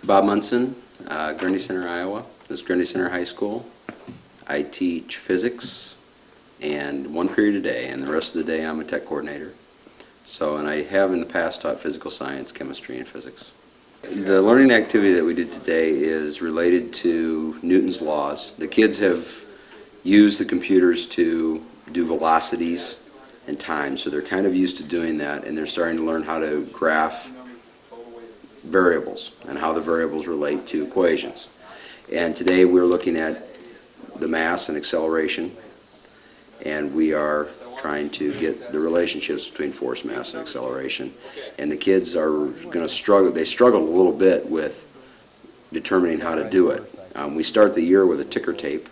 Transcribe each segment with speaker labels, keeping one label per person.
Speaker 1: Bob Munson, Grundy Center, Iowa. This is Grundy Center High School. I teach physics and one period a day, and the rest of the day I'm a tech coordinator. And I have in the past taught physical science, chemistry, and physics. The learning activity that we did today is related to Newton's laws. The kids have used the computers to do velocities and time, so they're kind of used to doing that, and they're starting to learn how to graph variables and how the variables relate to equations. And today we're looking at the mass and acceleration, and we are trying to get the relationships between force, mass, and acceleration. And the kids are going to struggle. They struggled a little bit with determining how to do it. We start the year with a ticker tape,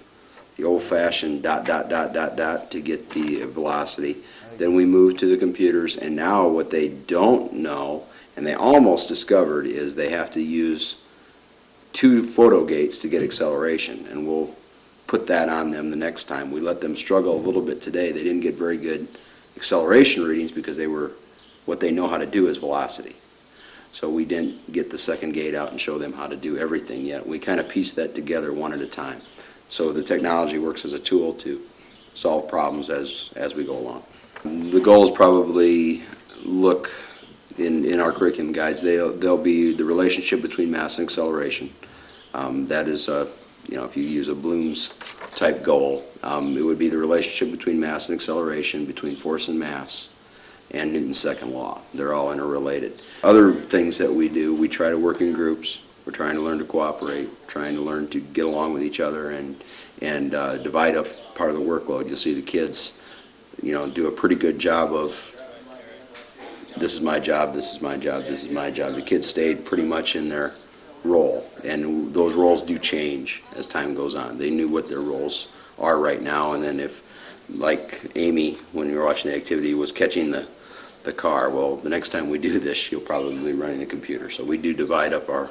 Speaker 1: the old-fashioned ... to get the velocity. Then we move to the computers, and now what they don't know, and they almost discovered, is they have to use 2 photo gates to get acceleration, and we'll put that on them the next time. We let them struggle a little bit today. They didn't get very good acceleration readings because what they know how to do is velocity. So we didn't get the second gate out and show them how to do everything yet. We kind of pieced that together one at a time. So the technology works as a tool to solve problems as we go along. The goals probably look in our curriculum guides. They'll be the relationship between mass and acceleration. That is, if you use a Bloom's type goal, it would be the relationship between mass and acceleration, between force and mass, and Newton's second law. They're all interrelated. Other things that we do, we try to work in groups. We're trying to learn to cooperate, trying to learn to get along with each other and divide up part of the workload. You'll see the kids, do a pretty good job of, this is my job, this is my job, this is my job. The kids stayed pretty much in their role, and those roles do change as time goes on. They knew what their roles are right now, and then if, like Amy, when you were watching the activity, was catching the car, well, the next time we do this, she'll probably be running the computer. So we do divide up our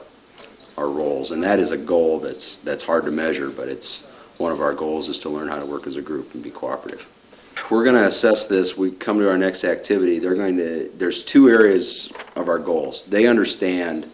Speaker 1: roles, and that is a goal that's hard to measure, but it's one of our goals is to learn how to work as a group and be cooperative. We're going to assess this. We come to our next activity. There's 2 areas of our goals. They understand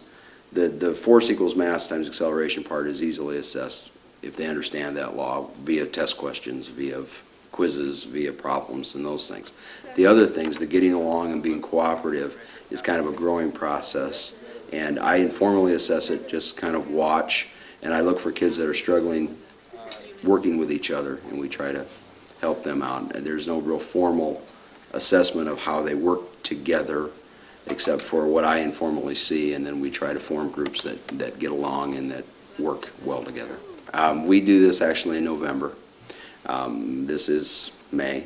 Speaker 1: the force equals mass times acceleration part is easily assessed if they understand that law via test questions, via quizzes, via problems, and those things. The other things, the getting along and being cooperative, is kind of a growing process, and I informally assess it, just kind of watch, and I look for kids that are struggling working with each other, and we try to help them out. And there's no real formal assessment of how they work together, except for what I informally see, and then we try to form groups that get along and that work well together. We do this actually in November. This is May.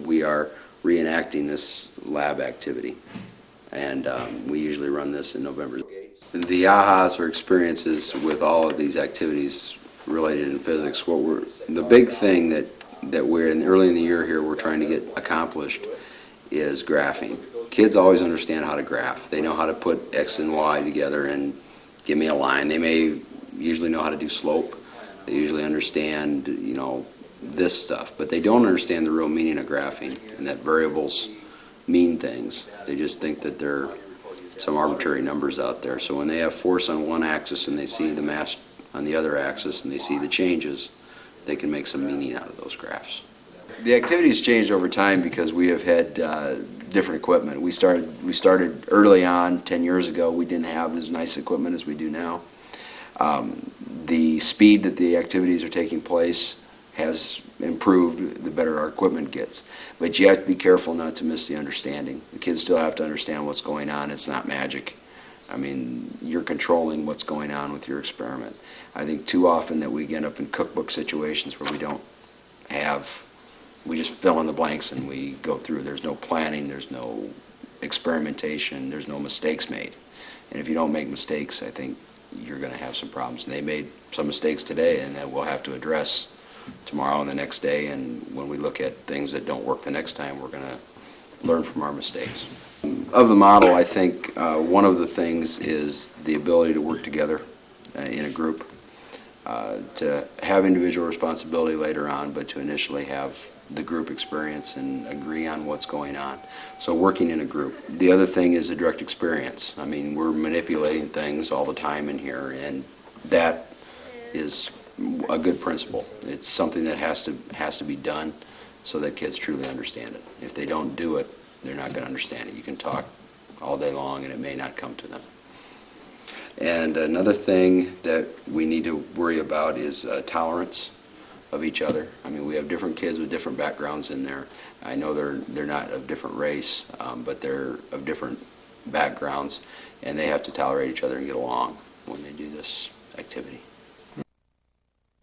Speaker 1: We are reenacting this lab activity, and we usually run this in November. The ahas or experiences with all of these activities related in physics, the big thing that we're early in the year here we're trying to get accomplished is graphing. Kids always understand how to graph. They know how to put X and Y together and give me a line. They may usually know how to do slope. They usually understand, this stuff, but they don't understand the real meaning of graphing and that variables mean things. They just think that they're some arbitrary numbers out there. So when they have force on one axis and they see the mass on the other axis and they see the changes, they can make some meaning out of those graphs. The activity has changed over time because we have had different equipment. We started early on, 10 years ago. We didn't have as nice equipment as we do now. The speed that the activities are taking place has improved the better our equipment gets. But you have to be careful not to miss the understanding. The kids still have to understand what's going on. It's not magic. I mean, you're controlling what's going on with your experiment. I think too often that we end up in cookbook situations where we just fill in the blanks and we go through. There's no planning, there's no experimentation, there's no mistakes made. And if you don't make mistakes, I think you're going to have some problems. And they made some mistakes today, and that we'll have to address tomorrow and the next day. And when we look at things that don't work the next time, we're going to learn from our mistakes. Of the model, I think one of the things is the ability to work together in a group, to have individual responsibility later on, but to initially have the group experience and agree on what's going on. So working in a group. The other thing is a direct experience. I mean, we're manipulating things all the time in here, and that is a good principle. It's something that has to be done so that kids truly understand it. If they don't do it, they're not going to understand it. You can talk all day long and it may not come to them. And another thing that we need to worry about is tolerance of each other. I mean, we have different kids with different backgrounds in there. I know they're not of different race, but they're of different backgrounds, and they have to tolerate each other and get along when they do this activity.